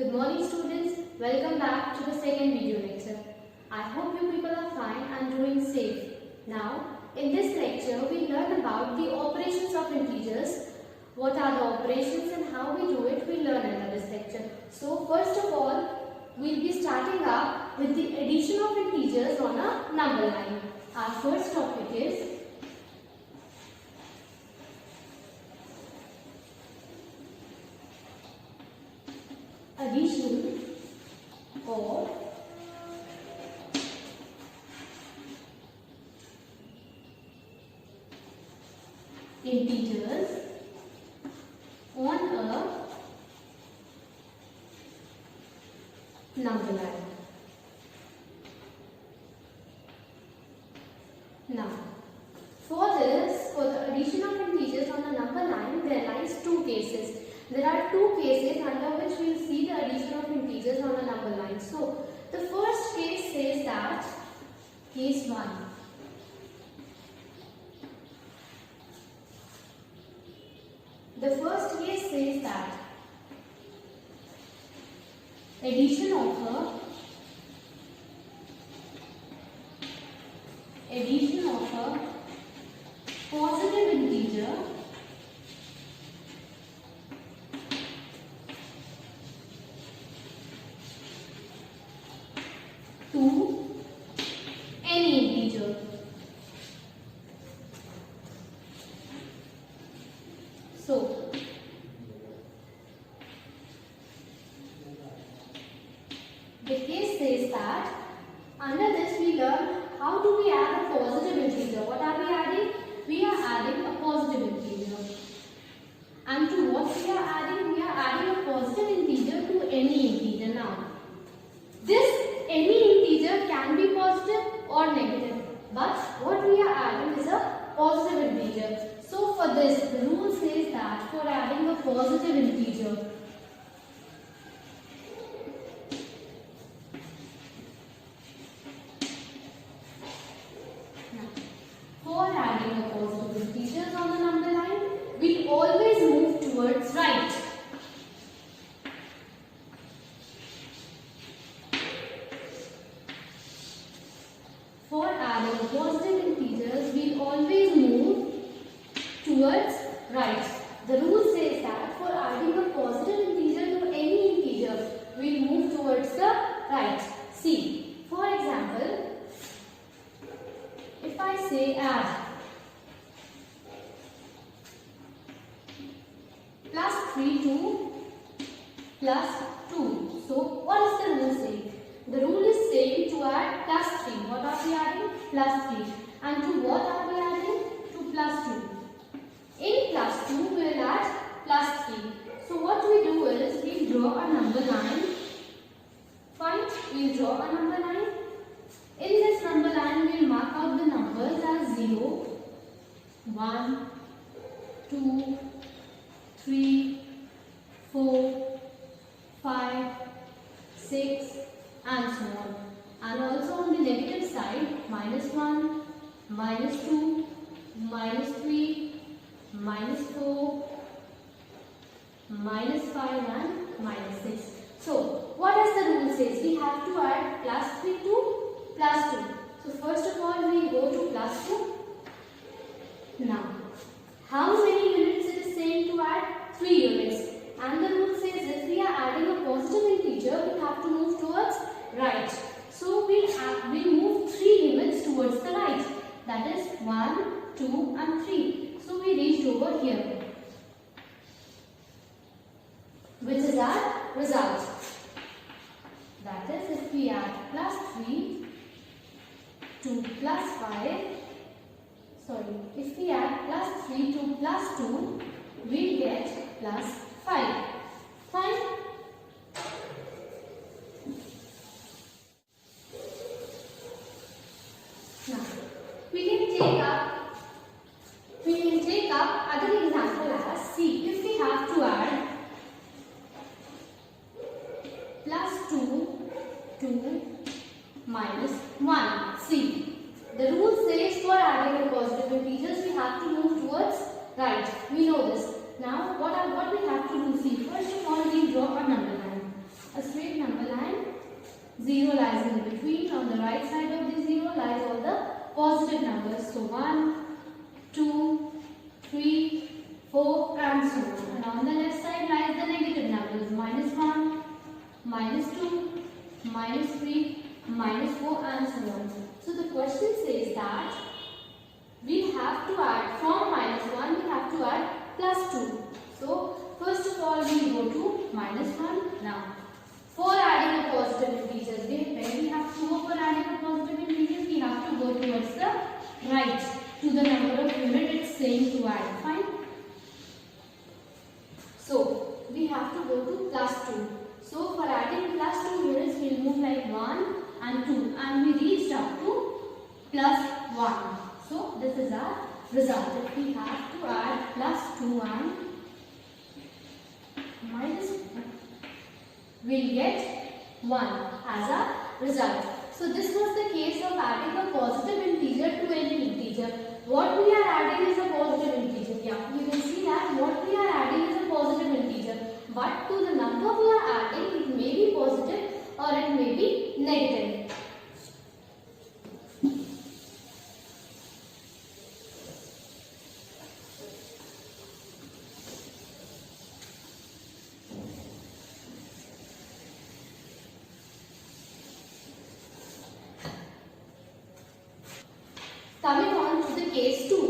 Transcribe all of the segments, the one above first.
Good morning students, welcome back to the second video lecture. I hope you people are fine and doing safe. Now, in this lecture we learn about the operations of integers. What are the operations and how we do it, we learn under this lecture. So first of all, we'll be starting up with the addition of integers on a number line. Our first topic is addition of integers on a number line. Now, for the addition of integers on a number line, there lies two cases. There are two cases under which we will see the addition of integers on a number line. So, the first case says that, case 1. The first case says that addition of a positive integer to any integer. So, the case says that under this we learn how do we add a positive integer. What are we adding? We are adding a positive integer. And to what we are adding? We are adding a positive integer to any integer. Now, this any integer can be positive or negative, but what we are adding is a positive integer. So for this, the rule says that for adding a positive integer, on the number line, we'll always move towards right. For adding positive integers, we'll always move towards right. The rule says that for adding a positive integer to any integer, we'll move towards the right. See, for example, if I say add plus 3 to plus 2. So, what is the rule saying? The rule is saying to add plus 3. What are we adding? Plus 3. And to what are we adding? To plus 2. In plus 2, we will add plus 3. So, what we do is, we draw a number line. Fine, we will draw a number line. In this number line, we will mark out the numbers as 0, 1, 2, 3, 4, 5, 6 and so on. And also on the negative side, -1, -2, -3, -4, -5 and -6. So, what does the rule says? We have to add plus 3 to plus 2. So, first of all, we go to plus 2. Now, how many units it is saying to add? 3 units. And the rule says if we are adding a positive integer, we have to move towards right. So we move 3 units towards the right. That is 1, 2 and 3. So we reached over here, which is our result. That is, if we add plus 3 to plus 5, if we add plus 3 to plus 2, we get plus 5. Fine. Now, we can take up other example as, see, if we have to add plus 2 to minus 1. See, the rule says for adding a positive integers, we have to move towards right. We know this. Now, what we have to do, see, first of all, we draw a number line. a straight number line. 0 lies in between. On the right side of the 0 lies all the positive numbers. So 1, 2, 3, 4 and so on. And on the left side lies the negative numbers. -1, -2, -3, -4 and so on. So the question says that we have to add from -1 we have to add +2. So first of all we go to -1 now. For adding a positive integers, when we have to go for adding a positive integers, we have to go towards the right to the number of unit it's saying to add. Fine. So we have to go to +2. So for adding +2 units, we'll move like 1 and 2, and we reached up to +1. So this is our result. If we have to add +2 and -1, we'll get 1 as a result. So this was the case of adding a positive integer to any integer. What we are adding is a positive integer. Yeah, you can see that what we are adding is a positive integer. But to the number we are adding, it may be positive or it may be negative. Coming on to the case 2.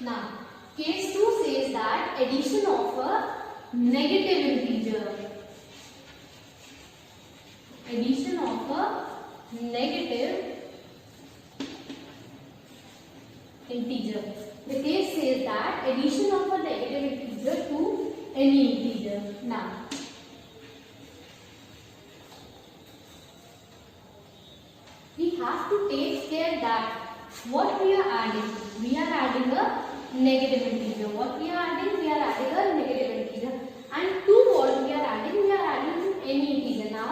Now, case 2 says that addition of a negative integer. Addition of a negative integer. The case says that addition of a negative integer to any integer. Now, we have to take care that what we are adding a negative integer. What we are adding a negative integer. And to what we are adding to any integer. Now,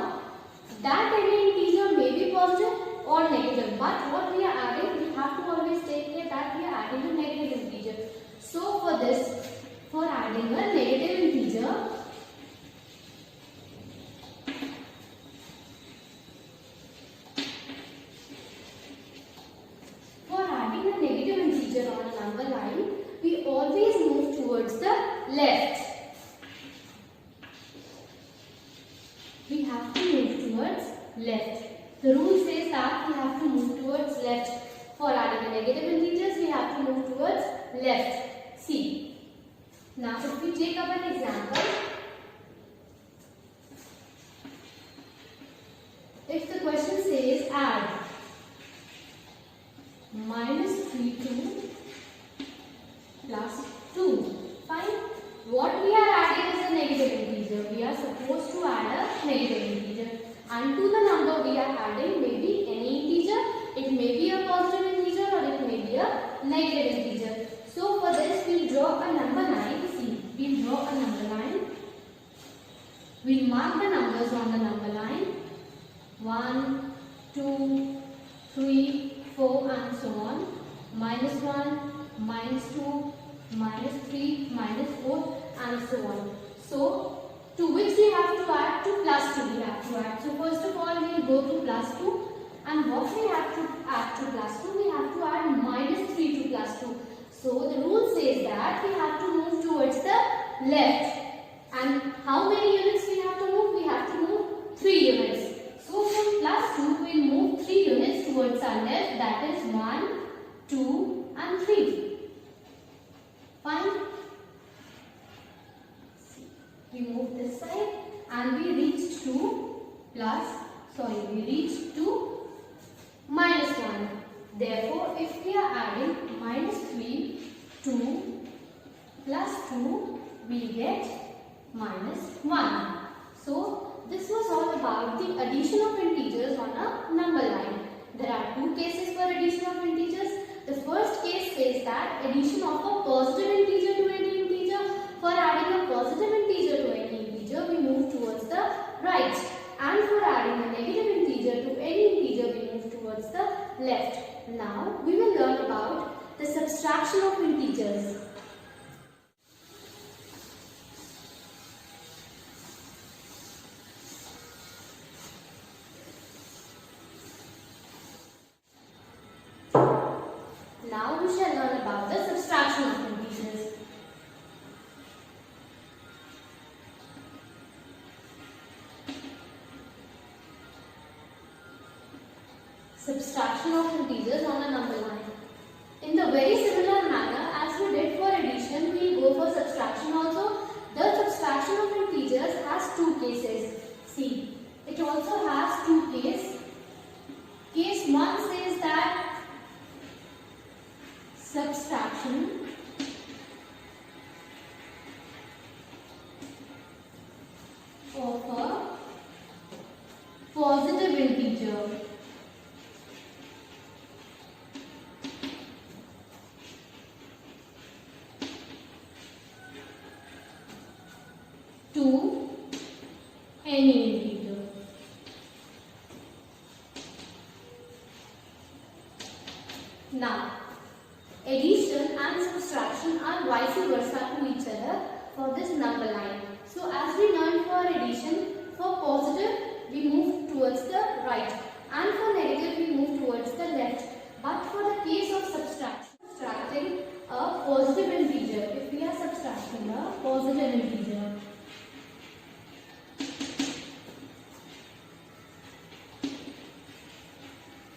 that any integer may be positive or negative. But what we are adding, we have to always take care that we are adding a negative integer. So for this, for adding a negative integer, on a number line, we always move towards the left. We have to move towards left. The rule says that we have to move towards left. For adding a negative integers, we have to move towards left. See. Now, if we take up an example, if the question says add -32 +2. Fine. What we are adding is a negative integer. We are supposed to add a negative integer. And to the number we are adding may be any integer. It may be a positive integer or it may be a negative integer. So for this we will draw a number line. See, we will draw a number line. We will mark the numbers on the number line. 1, 2, 3, 4 and so on. -1, -2, -3, -4 and so on. So to which we have to add to +2 we have to add. So first of all we will go to +2, and what we have to add to +2, we have to add -3 to +2. So the rule says that we have to move towards the left. And how many units we have to move? We have to move 3 units. So from +2 we will move 3 units towards our left, that is 1, 2 and 3. Fine. We move this side and we reached to -1. Therefore, if we are adding -3 to +2, we get -1. So this was all about the addition of integers on a number line. There are 2 cases for addition of integers. The first case says that addition of a positive integer to any integer. For adding a positive integer to any integer, we move towards the right. And for adding a negative integer to any integer, we move towards the left. Now, we will learn about the subtraction of integers. subtraction of integers on a number line. In the very similar manner as we did for addition, we go for subtraction also. The subtraction of integers has two cases. See, it also has two cases. Case 1 says that subtraction of a positive integer to any integer. Now, addition and subtraction are vice versa to each other for this number line. So, as we learned for addition, for positive we move towards the right and for negative we move towards the left. But for the case of subtracting a positive integer, if we are subtracting a positive integer,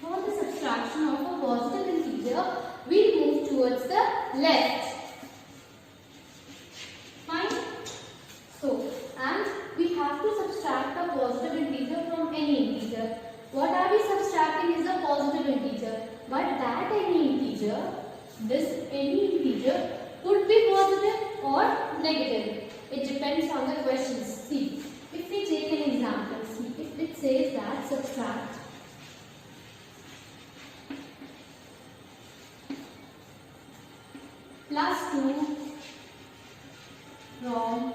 for the subtraction of a positive integer, we move towards the left. Fine. So, and we have to subtract a positive integer from any integer. What are we subtracting is a positive integer. But that any integer, this any integer could be positive or negative. It depends on the questions. See, if we take an example, see, if it says that subtract plus 2 from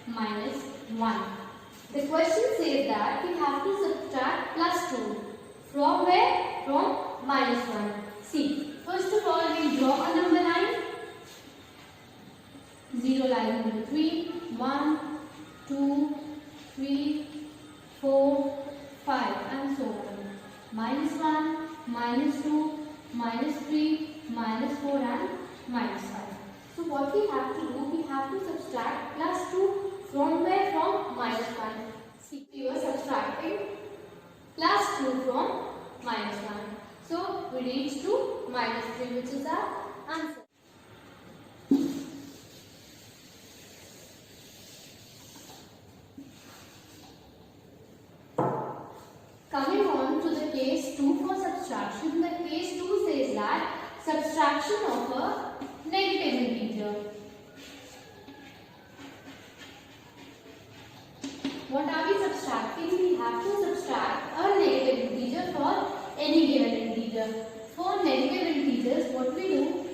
minus 1. The question says that we have to subtract plus 2. From where? From minus 1. See, first of all we draw a number line. 0 lies in between. 1, 2, 3, 4, 5 and so on. Minus 1, minus 2, minus 3, minus 4 and minus 5. So what we have to do, we have to subtract plus 2 from where? From minus 1. See, we are subtracting plus 2 from minus 1. So we reach to minus 3, which is our answer. Coming on to the case 2 for subtraction, the case 2 says that subtraction of a negative integer. What are we subtracting? We have to subtract a negative integer for any given integer. For negative integers, what we do?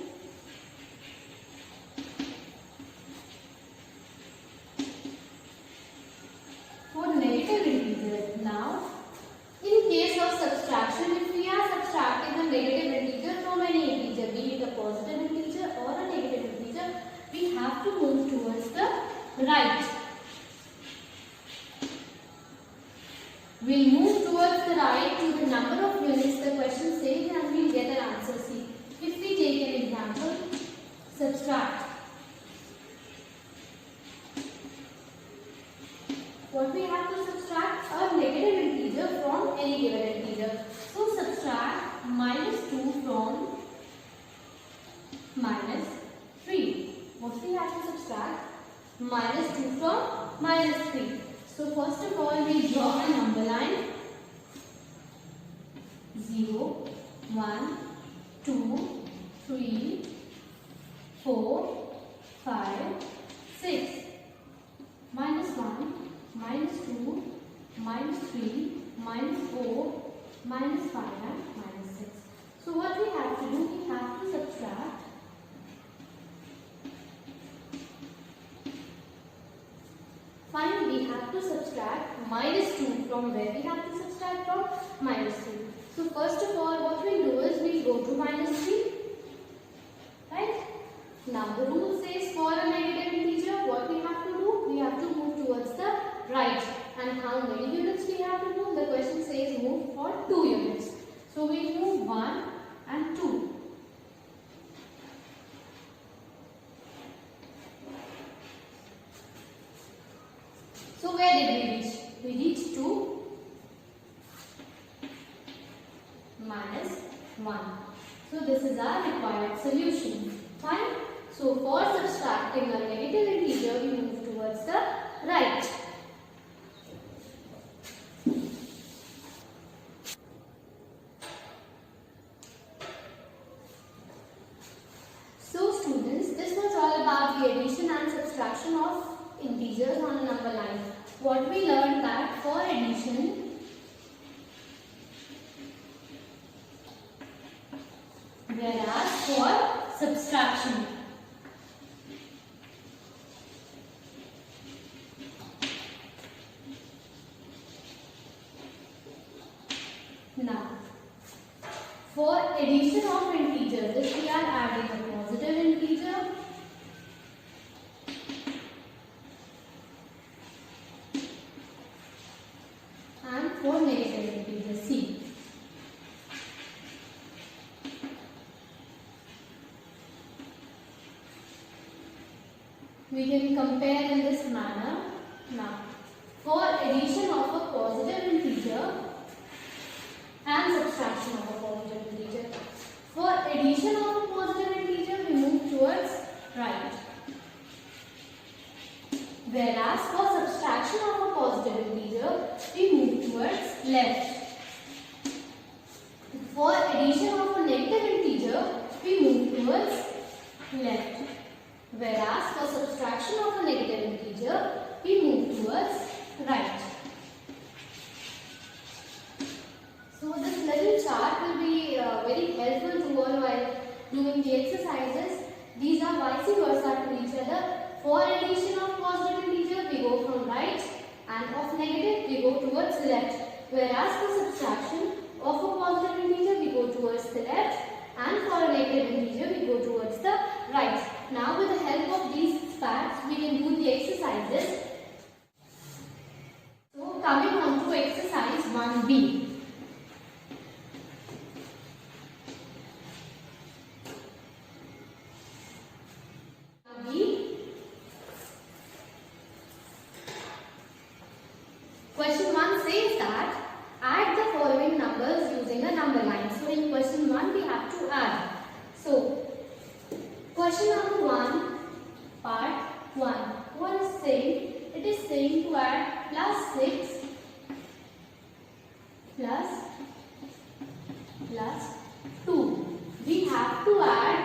For negative integers, now, in case of subtraction, if we are subtracting a negative integer from any integer, be it a positive integer or a negative integer, we have to move towards the right. We'll move towards the right to the number of units the question says and we'll get an answer. See, if we take an example, subtract. What we have to subtract? A negative integer from any given integer. So subtract minus 2 from minus 3. What we have to subtract? Minus 2 from minus 3. So first of all we draw a number line. 0, 1, 2, 3, 4, 5, 6. Minus 1, minus 2, minus 3, minus 4, minus 5 and minus 6. So what we have to do, we have to subtract we have to subtract minus 2 from where we have to subtract from minus 3. So first of all what we do is we go to minus 3. Right? Now the rule says for a negative integer what we have to do? We have to move towards the right. And how many units we have to move? The question says move for 2 units. So we move 1 and 2. So where did we reach? We reached to minus 1. So this is our required solution. Fine. So for subtracting a negative integer, we move towards the right. So students, this was all about the addition and subtraction of integers on a number line. What we learned that for addition, whereas for subtraction, now for addition of integers, if we are adding a positive integer and for negative integer c. We can compare in this manner. Now, for addition of a positive integer and subtraction of a positive integer. For addition of a positive integer, we move towards right. Whereas for subtraction of a positive integer, we move towards left. For addition of a negative integer, we move towards left. Whereas for subtraction of a negative integer, we move towards right. So this little chart will be very helpful to all while doing the exercises. These are vice versa to each other. For addition of positive integer, we go from right, and of negative, we go towards left. Whereas for subtraction of a positive integer, we go towards the left, and for a negative integer, we go towards the right. Now with the help of these facts, we can do the exercises. So coming on to exercise 1b. Question 1 says that add the following numbers using a number line. So in question 1 we have to add. So question number 1, part 1. What is saying? It is saying to add plus 6 plus 2. We have to add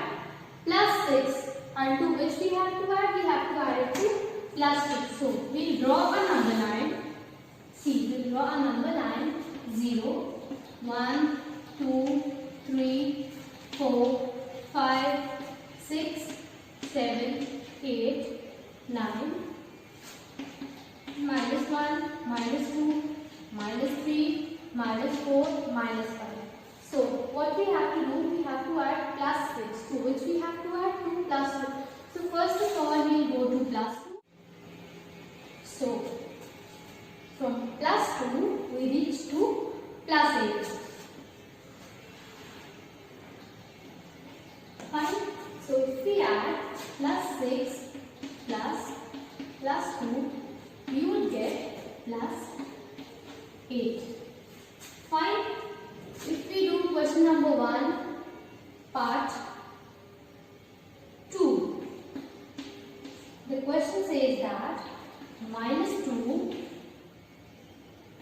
plus 6, and to which we have to add? We have to add it to plus 6. So we will draw a number line. See, we will draw a number line 0, 1, 2, 3, 4, 5, 6, 7, 8, 9, minus 1, minus 2, minus 3, minus 4, minus 5. So what we have to do, we have to add plus 6, to which we have to add 2 plus 2. So first of all, we will go to plus 2. So from plus 2, we reach to plus 8. Fine. So if we add plus 6 plus 2, we will get plus 8. Fine. If we do question number 1, part 2, the question says that minus 2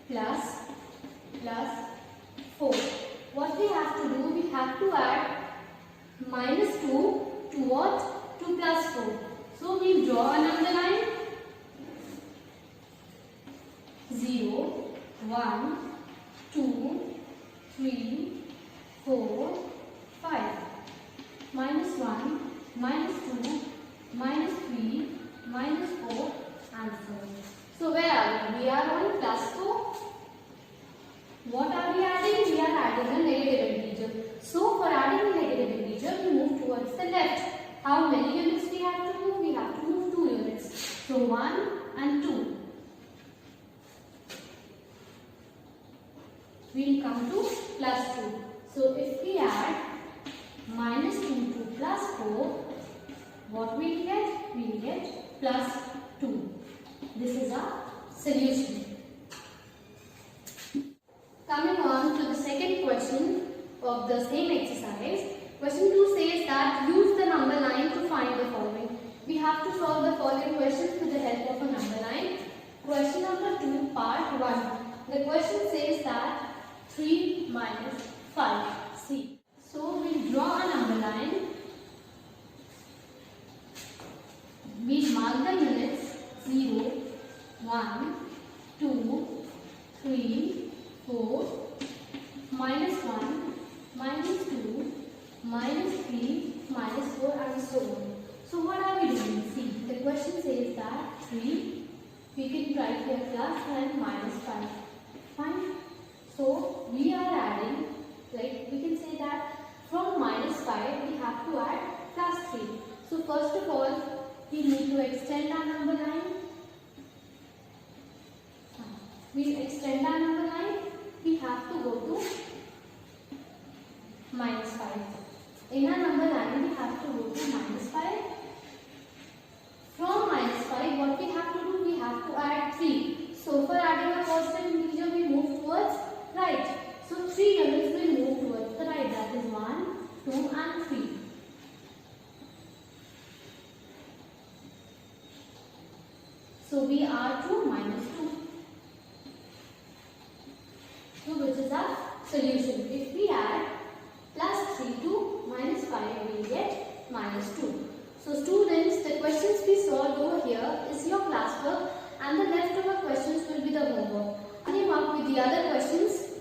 plus 4. What we have to do, we have to add minus 2 to what? To plus 4. So we draw a number line 0, 1, 2, 3, 4, 5. Minus 1, minus 2, minus 3, minus 4 and 4. So where are we? We are on plus 4. What are we adding? We are adding a negative integer. So for adding a negative integer, we move towards the left. How many units we have to move? We have to move 2 units. So 1 and 2. We will come to plus 2. So if we add minus 2 to plus 4, what we will get? We will get plus 2. This is our solution. Coming on to the second question, of the same exercise. Question 2 says that use the number line to find the following. We have to solve the following questions with the help of a number line. Question number 2, part 1. The question says that 3 minus 5. See. So we'll draw a number line. We'll mark the units 0, 1, 2, 3, 4, minus 1, minus 2, minus 3, minus 4 and so on. So what are we doing? See, the question says that 3, we can write here plus and minus 5. Fine. So we are adding, like we can say that from minus 5 we have to add plus 3. So first of all, we need to extend our number line. We extend our number line. We have to go to minus 5. In our number line, we have to go to minus 5. From minus 5, what we have to do? We have to add 3. So for adding a positive integer, we move towards right. So 3 units will move towards the right. That is 1, 2 and 3. So we are to minus 2. So which is our solution? If we add plus 3 to minus 5, we will get minus 2. So students, the questions we solved over here is your classwork and the leftover questions will be the homework. Came up with the other questions.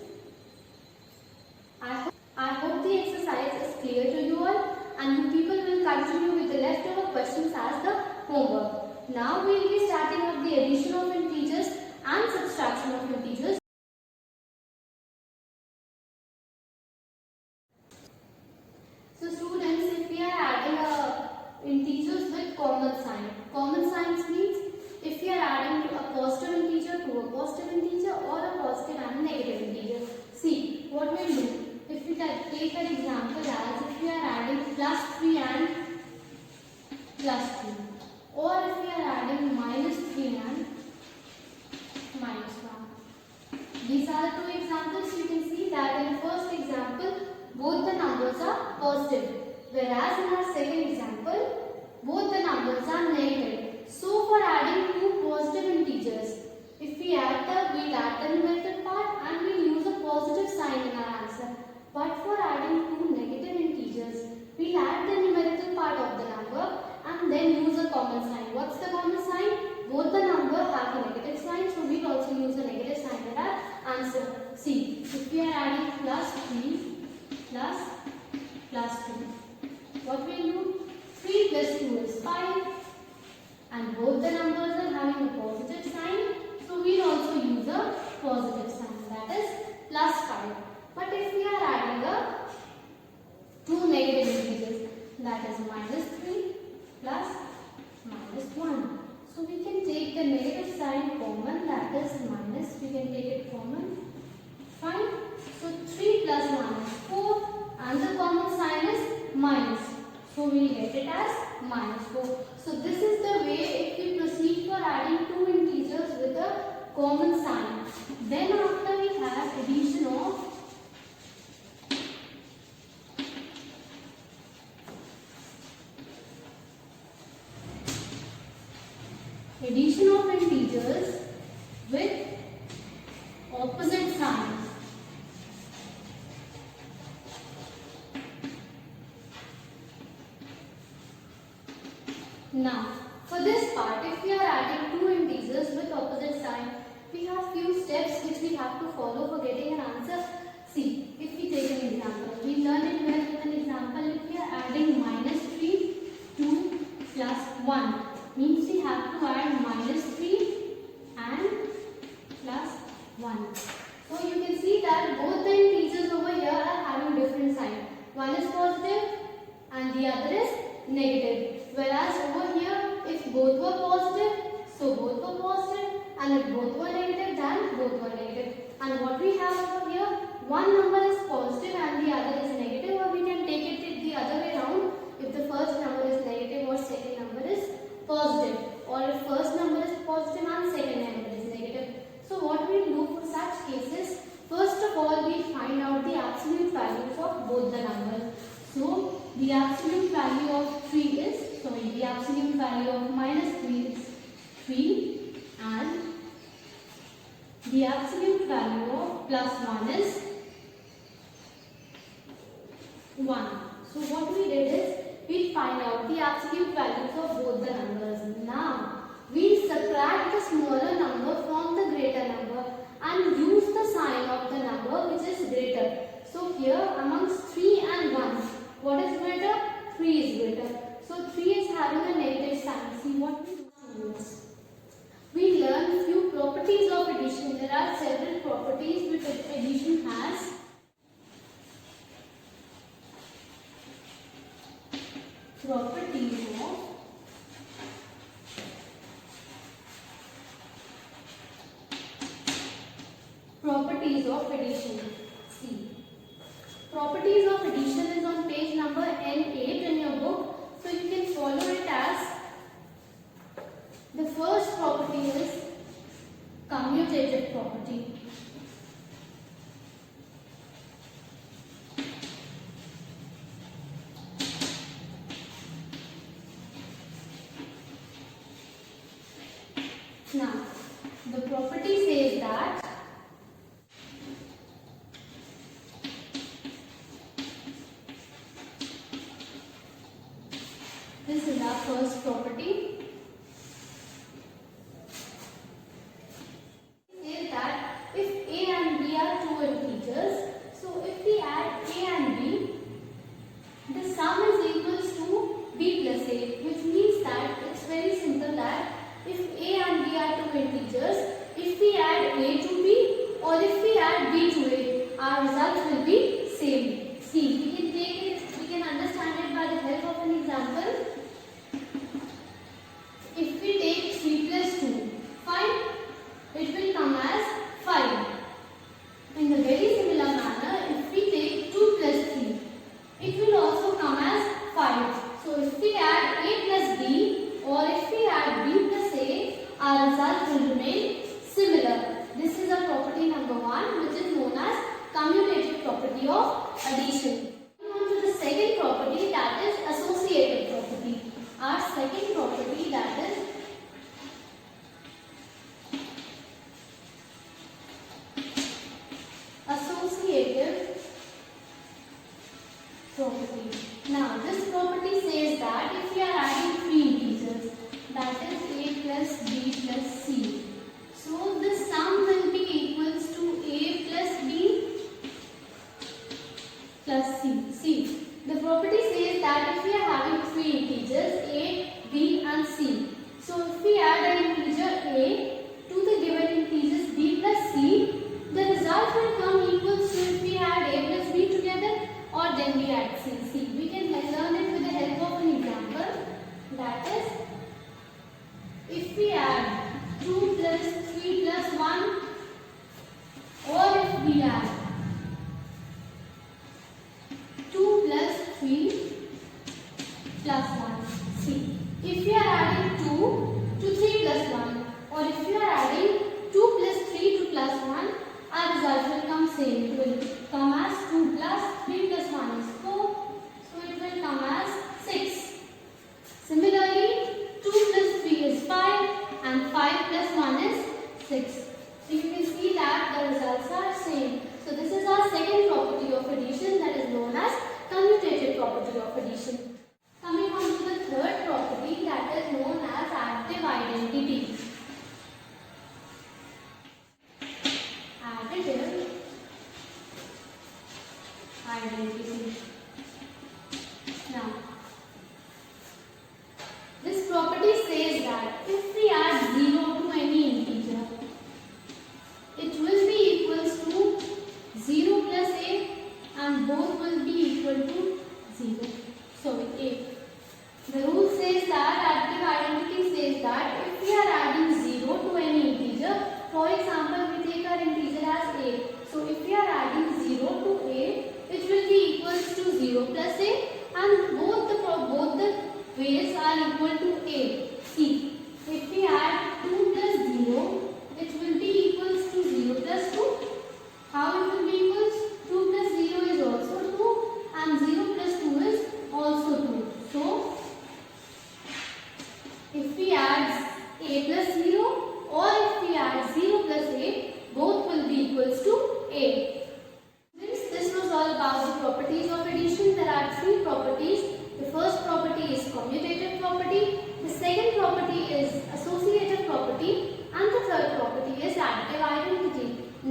I hope the exercise is clear to you all and you people will continue with the leftover questions as the homework. Now we will be starting with the addition of integers and subtraction of integers. So students, if we are adding integers with common sign. Common signs means if we are adding a positive integer to a positive integer or a positive and a negative integer. See, what we will do? If we take an example as if we are adding plus 3 and plus 2. Or if we are adding minus 3 and minus 1. These are the two examples. You can see that in the first example, both the numbers are positive. Whereas in our second example, both the numbers are negative. So for adding two positive integers, if we add we'll add the numerical part and we'll use a positive sign in our answer. But for adding two negative integers, we'll add the numerical part of the number and then use a common sign. What's the common sign? Both the number have a negative sign, so we'll also use a negative sign in our answer. See, if we are adding plus 3 plus 2, what will do? 3 plus 2 is 5 and both the numbers are having a positive sign, so we'll also use a positive sign, that is plus 5. But if we are adding two negative integers, that is minus 3 plus minus 1. So we can take the negative sign common, that is minus, we can take it common. Fine. So 3 plus 1 is 4 and the common sign is minus. So we will get it as minus 4. So this is the way if we proceed for adding two integers with a common sign. Then after we have addition of integers with opposite signs. Now, for this part, if we are adding two integers with opposite sign, we have few steps which we have to follow for getting an answer. See, if we take an example, we learn it well with an example. If we are adding minus 3 to plus 1, means we have to add minus 3 and plus 1. So you can see that both the integers over here are having different signs. One is positive and the other is negative. Whereas over here, if both were positive, so both were positive, and if both were negative, then both were negative. And what we have over here, one number is positive and the other is negative, or we can take it the other way around. If the first number is negative or second number is positive, or if first number is positive and second number is negative. So what we will do for such cases, first of all we find out the absolute values of the absolute value of 3 is, the absolute value of minus 3 is 3, and the absolute value of plus 1 is 1. So what we did is, we find out the absolute values of both the numbers. Now, we subtract the smaller number from the greater number and use the sign of the number which is greater. So here amongst 3 and 1, what is greater? 3 is greater. So 3 is having a negative sign. See what we do is, we learn few properties of addition. There are several properties which addition has. Properties of addition. See, properties of addition is on page number N8 in your book. So you can follow it as, the first property is commutative property. Now, the property says that this is our first property. It says that if a and b are two integers, so if we add a and b, the sum is equals to b plus a, which means that it's very simple that if a and b are two integers, if we add a to b or if we add b to a, our result will be same. See, we can take it, we can understand it by the help of an example. If we take 3 plus 2, fine, it will come as 5. In the very similar manner, if we take 2 plus 3, it will also come as 5. So if we add a plus b or if we add b plus a, our result will remain similar. This is a property number 1, which is known as commutative property of addition. Moving on to the second property, that is associative property. Our second property, that is associative property. Now, this property says that if we are adding three integers, that is a plus b plus c, so the sum will be equals to a plus b plus c. See, the property says that if we are having three integers a, b and c, so if we add an integer a to the given integers b plus c, the result will come equals to if we add a plus b together or then we add c. See, we can learn it with the help of an example. That is, if we add 2 plus 3 plus 1 or if we add 2 plus 3 plus 1. See, if we are adding 2 to 3 plus 1 or if we are adding 2 plus 3 to plus 1, our result will come same. It will come as 2 plus 3 plus 1 is 4. So it will come as 6. Similarly, 2 plus 3 is 5 and 5 plus 1 is 6. So you can see that the results are same. So this is our second property of addition, that is known as commutative property of addition. Coming on to the third property, that is known as additive identity. Additive identity. Now, this property says that if we add 0 to any integer, it will be equals to 0 plus a and both will be equal to 0. So, a. The rule says that, additive identity says that if we are adding 0 to any integer, for example, we take our integer as a. So, if we are adding 0 to a, it will be equals to 0 plus a and both the ways are equal to a. See, if we add 2 plus 0, it will be equals to 0 plus 2. How it will be equals? 2 plus 0 is also 2 and 0 plus 2 is also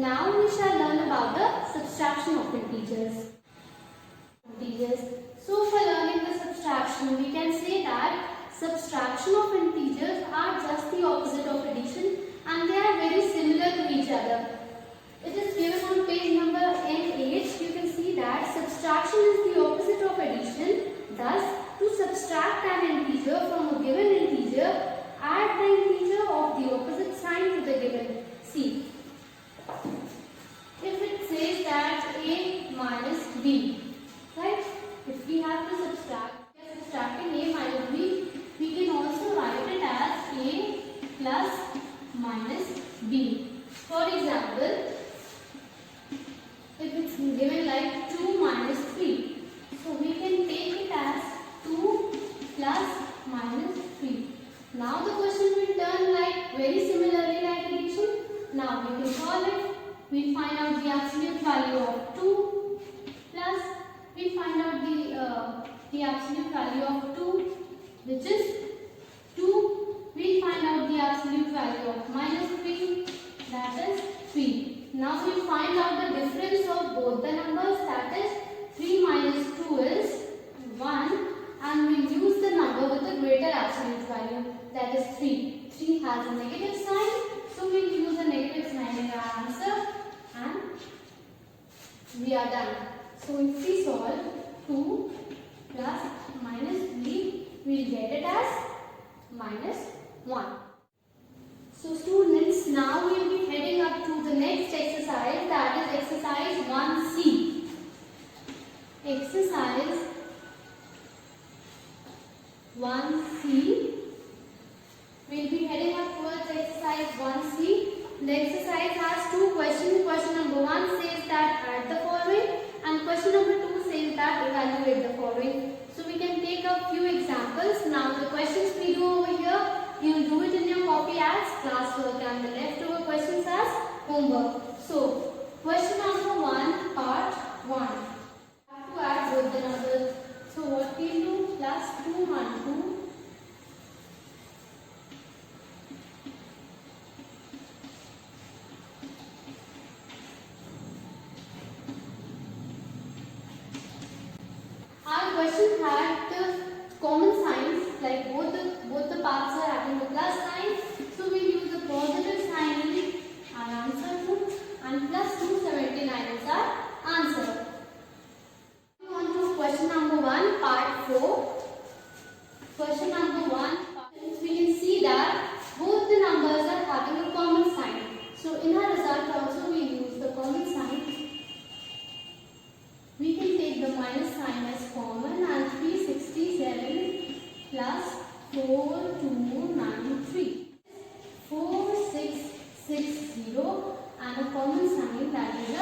Now we shall learn about the subtraction of integers. So for learning the subtraction, we can say that subtraction of integers are just the opposite of addition and they are very similar to each other. It is given on page number N8. You can see that subtraction is the opposite of addition. Thus, to subtract an integer from a given integer, add the integer of the opposite sign to the given. See, if it says that a minus b, right? If we have to subtract, we are subtracting a minus b, we can also write it as a plus minus b. For example, if it's given like 2 minus 3, so we can take it as 2 plus minus 3. Now the question will turn like very similarly like addition. Now we can solve it. We find out the absolute value of 2 plus we find out the absolute value of 2, which is 2. We find out the absolute value of minus 3, that is 3. Now we find out the difference of both the numbers, that is 3 minus 2 is 1, and we use the number with the greater absolute value, that is 3. 3 has a negative sign, so we will use a negative sign in our answer and we are done. So if we solve 2 plus minus 3, we will get it as minus 1. So students, now we will be heading up to the next exercise, that is exercise 1C. Exercise 1C. We will be heading up towards exercise 1C. The exercise has two questions. Question number 1 says that add the following and question number 2 says that evaluate the following. So we can take a few examples. Now the questions we do over here, you will do it in your copy as classwork and the leftover questions as homework. So question number 1, part 1. Have to add both the numbers. So what we do, plus 2 1 2. Our question had the common signs, like both the parts are having the plus sign, so we use the positive sign in our answer too, and plus 279 is our answer. We on to question number 1, part 4. Question number 1, we can see that both the numbers are having a common sign. So in our result also we use the common sign. We can take the minus sign as common and 367 plus 4293. 4660 and a common sign, that is a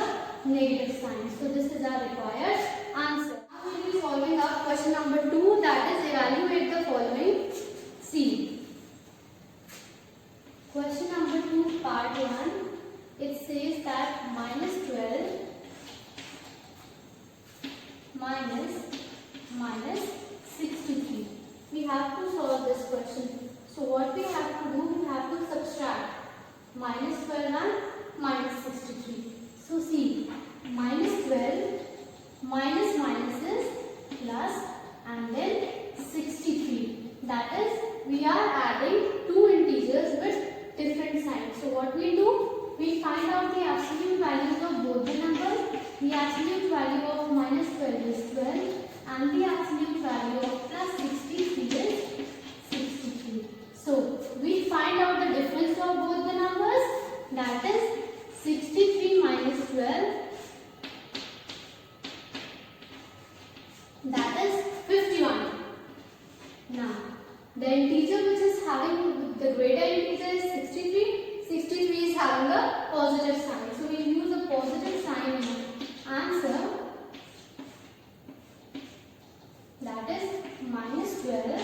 negative sign. So this is our required answer. Now we will be solving up question number 2, that is evaluate the following. See. Question number 2, part 1. It says that minus 12 minus 63. We have to solve this question. So what we have to do, we have to subtract minus 12 and minus 63. So see, minus 12 minus minus is plus and then 63. That is, we are adding two integers with different signs. So what we do, we find out the absolute values of both the numbers. The absolute value of minus 12 is 12 and the absolute value of plus 63 is 63. So we find out the difference of both the numbers, that is 63 minus 12, that is 51. Now the integer which is having the greater integer is 63. 63 is having a positive sign. So we will use a positive sign in answer, that is minus 12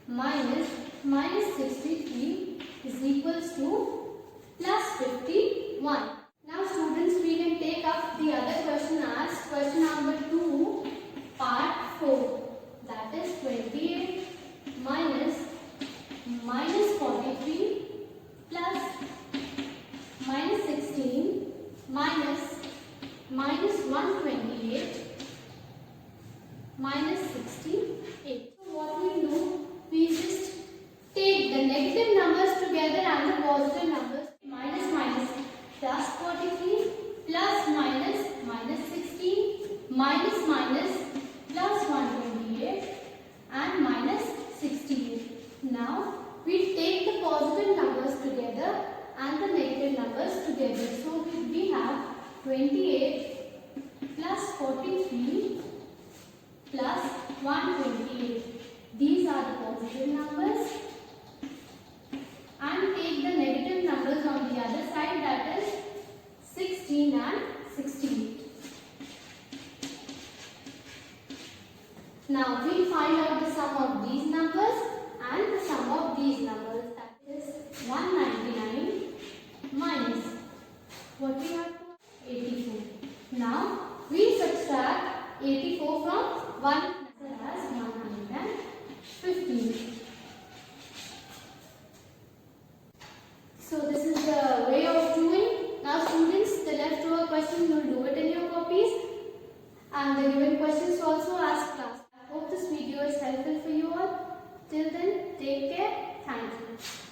minus 63 is equals to plus 51. Now students, we can take up the other question as question number 2, part 4, that is 28 minus 43 plus minus minus 68. So what we do, we just take the negative numbers together and the positive numbers. Minus minus plus 43 plus minus minus 16 minus minus plus 128 and minus 68. Now we take the positive numbers together and the negative numbers together. So we have 28 plus 43 plus 128. These are the positive numbers. And take the negative numbers on the other side, that is 16 and 68. Now we find out the sum of these numbers and the sum of these numbers, that is 199 minus what we have, 84. Now we subtract 84 from 1 as 115. So this is the way of doing. Now students, the leftover questions you will do it in your copies and the given questions also ask class. I hope this video is helpful for you all. Till then, take care. Thank you.